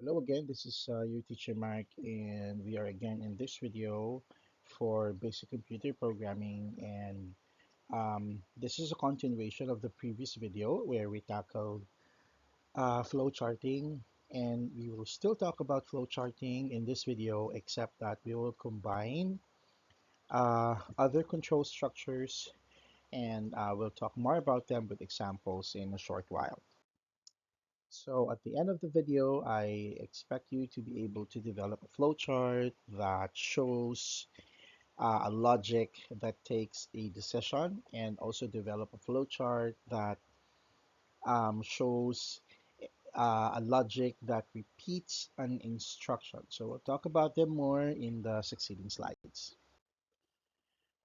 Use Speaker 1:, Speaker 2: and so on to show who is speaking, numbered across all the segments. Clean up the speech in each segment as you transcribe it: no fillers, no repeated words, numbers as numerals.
Speaker 1: Hello again, this is your teacher Mark, and we are again in this video for basic computer programming. And this is a continuation of the previous video where we tackled flowcharting, and we will still talk about flowcharting in this video, except that we will combine other control structures, and we'll talk more about them with examples in a short while. So at the end of the video, I expect you to be able to develop a flowchart that shows a logic that takes a decision, and also develop a flowchart that shows a logic that repeats an instruction. So we'll talk about them more in the succeeding slides.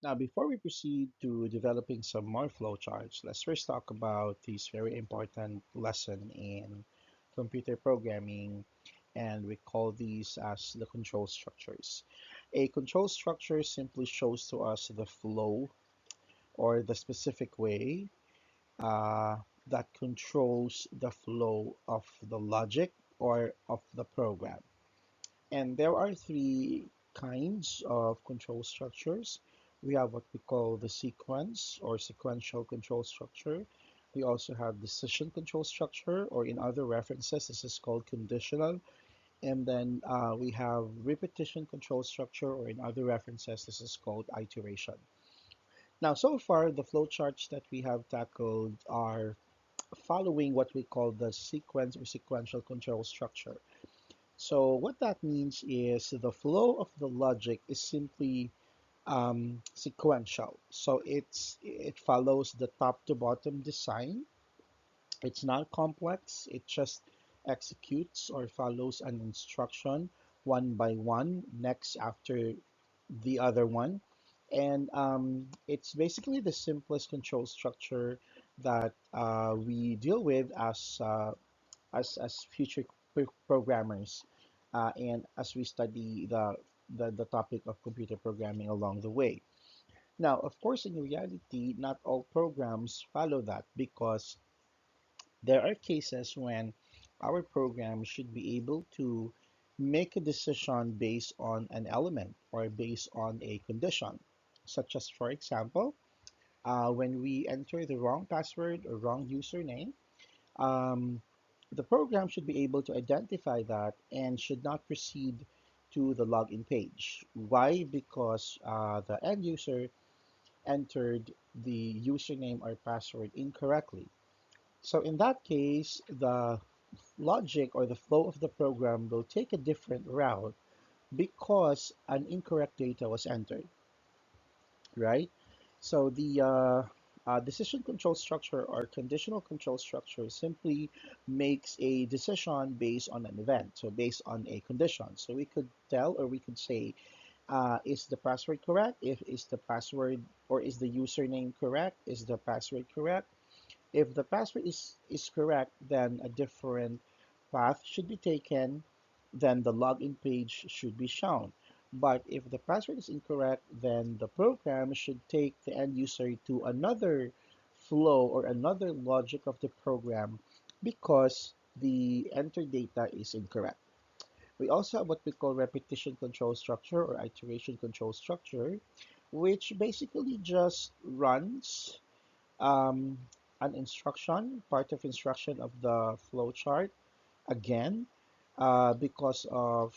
Speaker 1: Now, before we proceed to developing some more flowcharts, let's first talk about this very important lesson in computer programming, and we call these as the control structures. A control structure simply shows to us the flow or the specific way uh, that controls the flow of the logic or of the program. And there are three kinds of control structures. We have what we call the sequence or sequential control structure. We also have decision control structure, or in other references, this is called conditional. And then we have repetition control structure, or in other references, this is called iteration. Now, so far, the flowcharts that we have tackled are following what we call the sequence or sequential control structure. So what that means is the flow of the logic is simply sequential. So it follows the top to bottom design. It's not complex. It just executes or follows an instruction one by one, next after the other one. And it's basically the simplest control structure that we deal with as future programmers, and as we study the topic of computer programming along the way. Now, of course, in reality, not all programs follow that, because there are cases when our program should be able to make a decision based on an element or based on a condition, such as, for example, when we enter the wrong password or wrong username, um, the program should be able to identify that and should not proceed to the login page. Why? Because the end user entered the username or password incorrectly. So in that case, the logic or the flow of the program will take a different route because an incorrect data was entered, right? So the decision control structure or conditional control structure simply makes a decision based on an event, so based on a condition. So we could tell, or we could say, is the password correct? If is the password or is the username correct? Is the password correct? If the password is correct, then a different path should be taken, then the login page should be shown. But if the password is incorrect, then the program should take the end user to another flow or another logic of the program because the entered data is incorrect. We also have what we call repetition control structure or iteration control structure, which basically just runs um, an instruction, part of instruction of the flowchart again, because of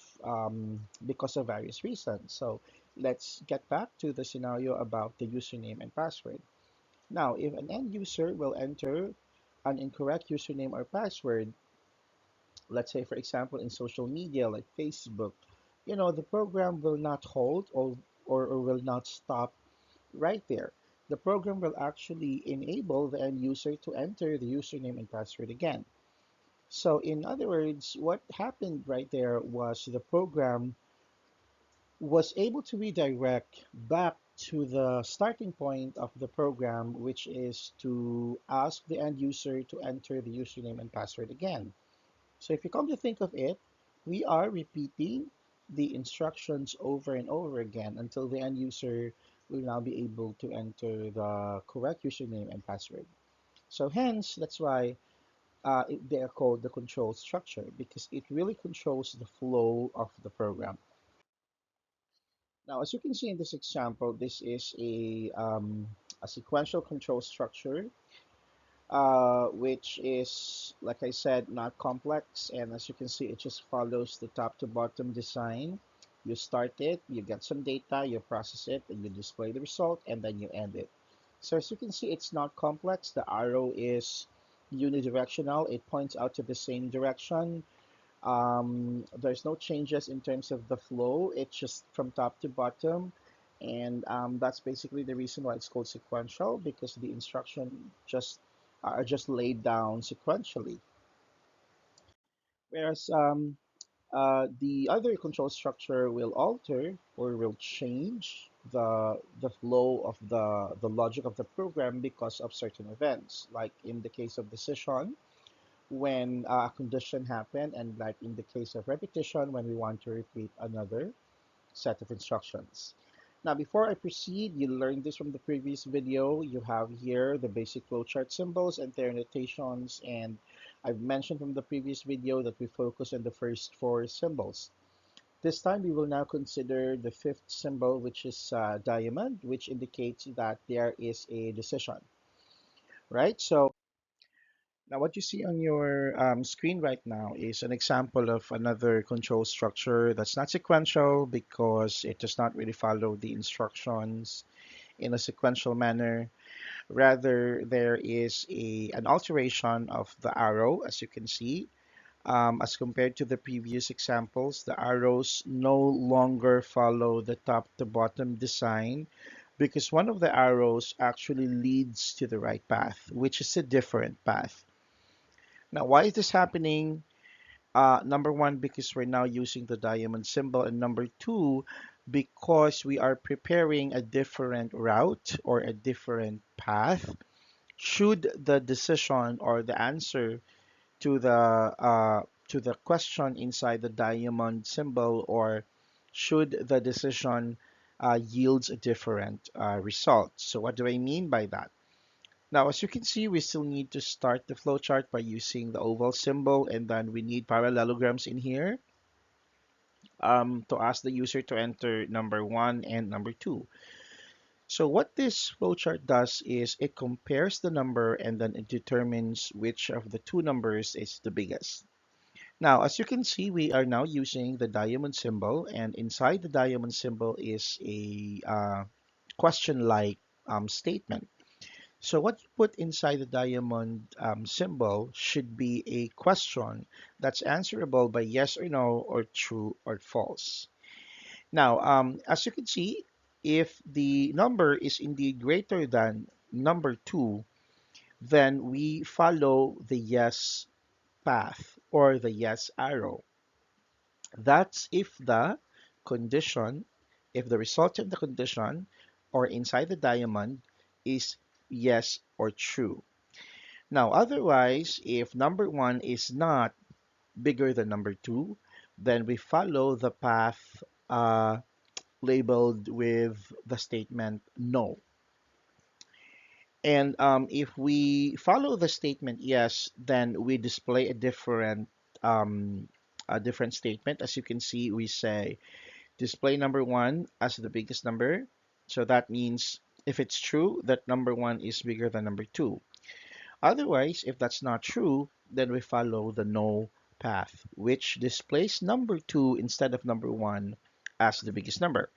Speaker 1: various reasons. So let's get back to the scenario about the username and password. Now, if an end user will enter an incorrect username or password, let's say for example in social media like Facebook, the program will not hold or will not stop right there. The program will actually enable the end user to enter the username and password again. So in other words, what happened right there was the program was able to redirect back to the starting point of the program, which is to ask the end user to enter the username and password again. So if you come to think of it, we are repeating the instructions over and over again until the end user will now be able to enter the correct username and password. So hence, that's why they are called the control structure because it really controls the flow of the program. Now, as you can see in this example, this is a sequential control structure, which is, like I said, not complex. And as you can see, it just follows the top to bottom design. You start it, you get some data, you process it, and you display the result, and then you end it. So as you can see, it's not complex. The arrow is unidirectional. It points out to the same direction. There's no changes in terms of the flow. It's just from top to bottom. And that's basically the reason why it's called sequential, because the instruction just are just laid down sequentially. Whereas the other control structure will alter or will change the flow of the logic of the program because of certain events, like in the case of decision when a condition happened, and like in the case of repetition when we want to repeat another set of instructions. Now, before I proceed, you learned this from the previous video. You have here the basic flowchart symbols and their annotations, and I've mentioned from the previous video that we focus on the first four symbols. This time we will now consider the fifth symbol, which is diamond, which indicates that there is a decision, right? So now, what you see on your screen right now is an example of another control structure that's not sequential because it does not really follow the instructions in a sequential manner. Rather, there is an alteration of the arrow, as you can see. As compared to the previous examples, the arrows no longer follow the top to bottom design because one of the arrows actually leads to the right path, which is a different path. Now, why is this happening? Number one, because we're now using the diamond symbol, and number two, because we are preparing a different route or a different path. Should the decision or the answer to the question inside the diamond symbol, or should the decision yields a different result? So what do I mean by that? Now, as you can see, we still need to start the flowchart by using the oval symbol, and then we need parallelograms in here to ask the user to enter number one and number two. So what this flowchart does is it compares the number and then it determines which of the two numbers is the biggest. Now, as you can see, we are now using the diamond symbol, and inside the diamond symbol is a question-like statement. So what you put inside the diamond symbol should be a question that's answerable by yes or no, or true or false. Now, as you can see, if the number is indeed greater than number 2, then we follow the yes path or the yes arrow. That's condition, if the result of the condition or inside the diamond is yes or true. Now, otherwise, if number one is not bigger than number two, then we follow the path labeled with the statement no. And if we follow the statement yes, then we display um, a different statement. As you can see, we say display number one as the biggest number. So that means if it's true that number one is bigger than number two. Otherwise, if that's not true, then we follow the no path, which displays number 2 instead of number 1 as the biggest number.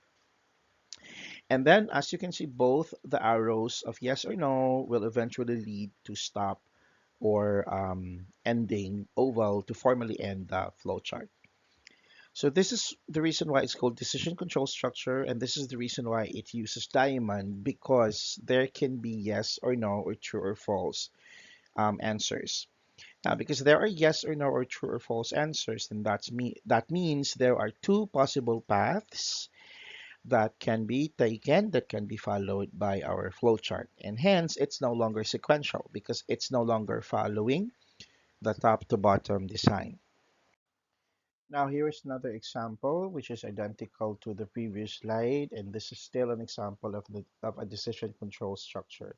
Speaker 1: And then, as you can see, both the arrows of yes or no will eventually lead to stop or ending oval to formally end the flowchart. So this is the reason why it's called decision control structure, and this is the reason why it uses diamond, because there can be yes or no or true or false answers. Now, because there are yes or no or true or false answers, then that means there are two possible paths that can be taken, that can be followed by our flowchart. And hence, it's no longer sequential because it's no longer following the top to bottom design. Now, here is another example which is identical to the previous slide, and this is still an example of a decision control structure.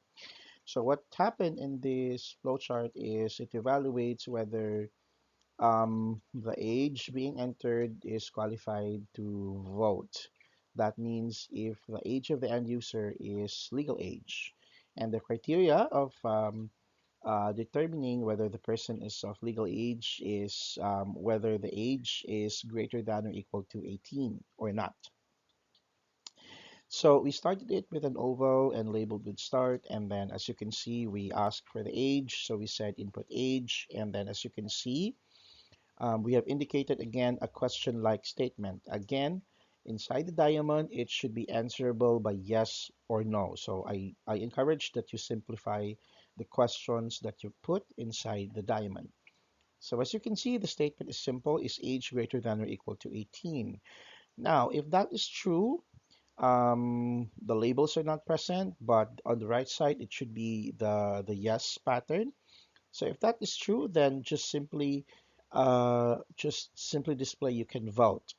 Speaker 1: So what happened in this flowchart is it evaluates whether the age being entered is qualified to vote. That means if the age of the end user is legal age, and the criteria of determining whether the person is of legal age is whether the age is greater than or equal to 18 or not. So we started it with an oval and labeled with start, and then as you can see, we asked for the age. So we said input age, and then as you can see, we have indicated again a question-like statement. Again, inside the diamond, it should be answerable by yes or no. So I encourage that you simplify the questions that you put inside the diamond. So as you can see, the statement is simple: is age greater than or equal to 18? Now, if that is true, the labels are not present, but on the right side, it should be the yes pattern. So if that is true, then just simply display you can vote.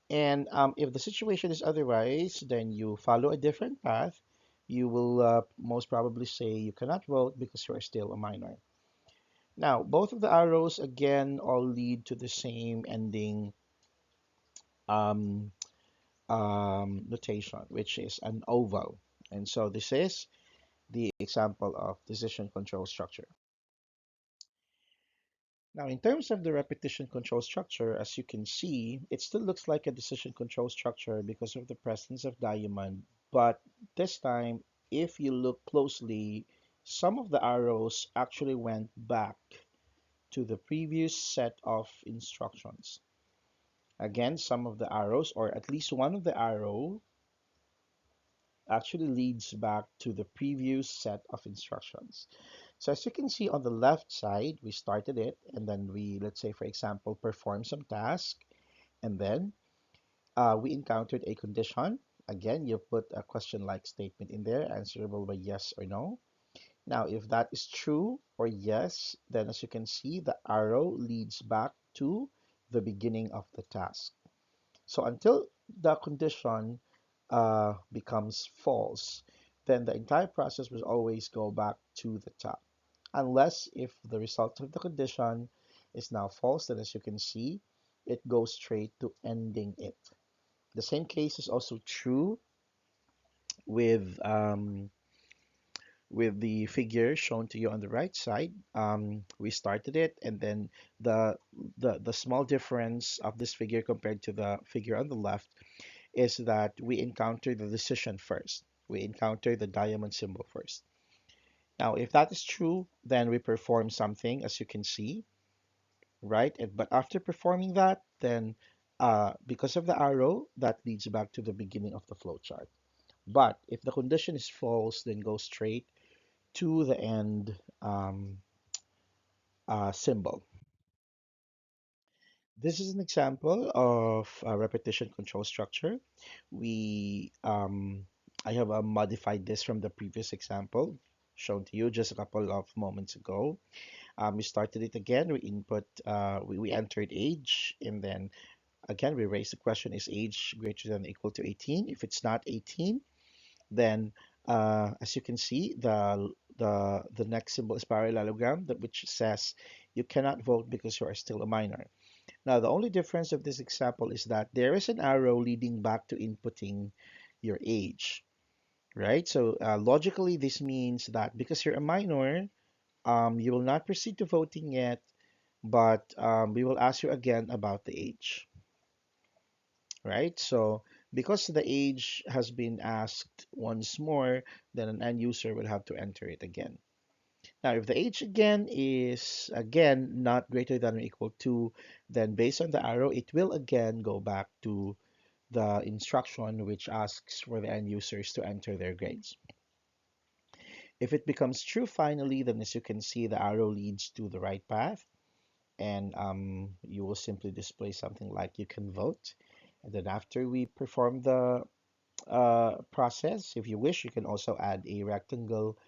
Speaker 1: And if the situation is otherwise, then you follow a different path. You will most probably say you cannot vote because you are still a minor. Now, both of the arrows again all lead to the same ending um, notation, which is an oval. And so this is the example of decision control structure. Now, in terms of the repetition control structure, as you can see, it still looks like a decision control structure because of the presence of diamond, but this time, if you look closely, some of the arrows actually went back to the previous set of instructions. Again, some of the arrows, or at least one of the arrow, actually leads back to the previous set of instructions. So as you can see on the left side, we started it and then we, let's say for example, perform some task and then we encountered a condition. Again, you put a question-like statement in there, answerable by yes or no. Now, if that is true or yes, then as you can see, the arrow leads back to the beginning of the task. So until the condition becomes false, then the entire process will always go back to the top. Unless if the result of the condition is now false, then as you can see, it goes straight to ending it. The same case is also true with the figure shown to you on the right side. We started it, and then the, the small difference of this figure compared to the figure on the left is that we encounter the decision first. We encounter the diamond symbol first. Now, if that is true, then we perform something, as you can see, right? But after performing that, then because of the arrow, that leads back to the beginning of the flowchart. But if the condition is false, then go straight to the end symbol. This is an example of a repetition control structure. We I have modified this from the previous example shown to you just a couple of moments ago. We started it again. We input, we entered age, and then again we raised the question: is age greater than or equal to 18? If it's not 18, then as you can see, the next symbol is parallelogram, that which says you cannot vote because you are still a minor. Now, the only difference of this example is that there is an arrow leading back to inputting your age, right? So logically, this means that because you're a minor, you will not proceed to voting yet, but we will ask you again about the age, right? So because the age has been asked once more, then an end user will have to enter it again. Now, if the age again is again not greater than or equal to, then based on the arrow, it will again go back to the instruction which asks for the end users to enter their grades. If it becomes true finally, then as you can see, the arrow leads to the right path, and you will simply display something like you can vote. And then after we perform the process, if you wish, you can also add a rectangle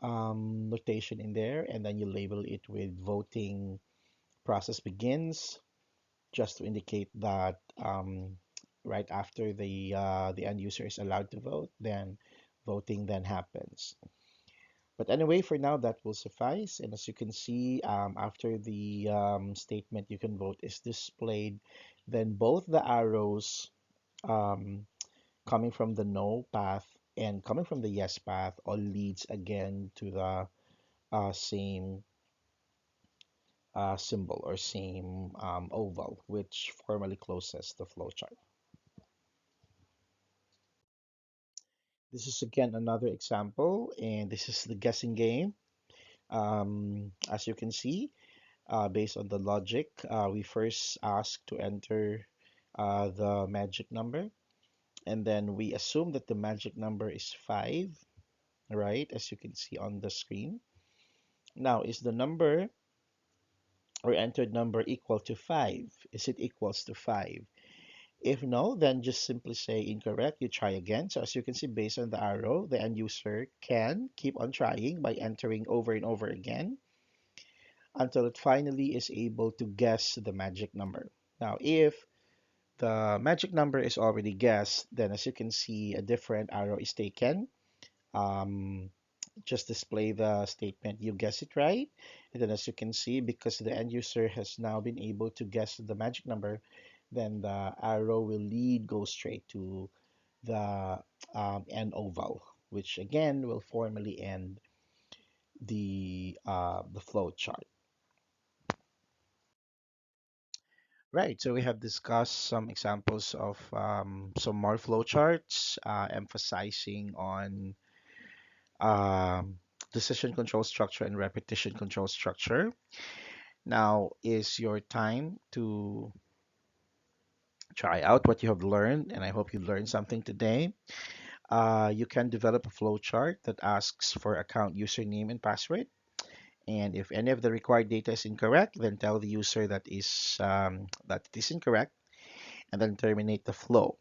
Speaker 1: notation in there, and then you label it with voting process begins, just to indicate that right after the end user is allowed to vote, then voting then happens. But anyway, for now, that will suffice. And as you can see, after the statement you can vote is displayed, then both the arrows um, coming from the no path and coming from the yes path all leads again to the same symbol or same oval, which formally closes the flowchart. This is again another example, and this is the guessing game. As you can see, based on the logic, we first ask to enter the magic number, and then we assume that the magic number is 5, right? As you can see on the screen. Now, is the number or entered number equal to 5? Is it equals to 5? If no, then just simply say incorrect. You try again. So as you can see, based on the arrow, the end user can keep on trying by entering over and over again until it finally is able to guess the magic number. Now, if the magic number is already guessed, then as you can see, a different arrow is taken. Um, just display the statement, you guess it right. And then as you can see, because the end user has now been able to guess the magic number, then the arrow will lead, go straight to the end oval, which again will formally end the flow chart. Right, so we have discussed some examples of some more flowcharts, emphasizing on um, decision control structure and repetition control structure. Now is your time to try out what you have learned, and I hope you learned something today. You can develop a flowchart that asks for account username and password. And if any of the required data is incorrect, then tell the user that it is incorrect, and then terminate the flow.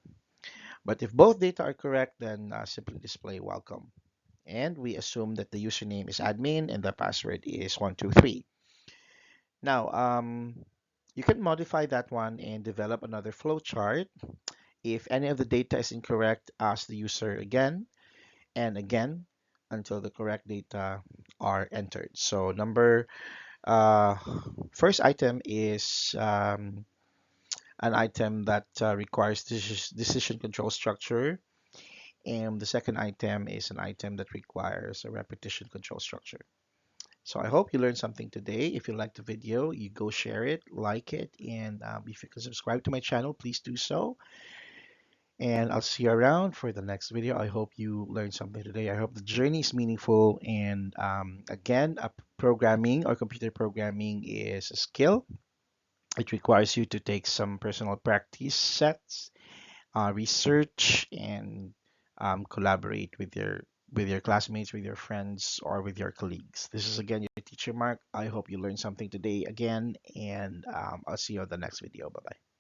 Speaker 1: But if both data are correct, then simply display welcome. And we assume that the username is admin and the password is 123. Now, you can modify that one and develop another flowchart. If any of the data is incorrect, ask the user again and again until the correct data are entered. So uh, first item is an item that requires decision control structure, and the second item is an item that requires a repetition control structure. So I hope you learned something today. If you liked the video, you go share it, like it, and if you can subscribe to my channel, please do so. And I'll see you around for the next video. I hope you learned something today. I hope the journey is meaningful. And again, programming or computer programming is a skill. It requires you to take some personal practice sets, research, and collaborate with your classmates, with your friends, or with your colleagues. This is again your teacher Mark. I hope you learned something today again, and I'll see you on the next video. Bye bye.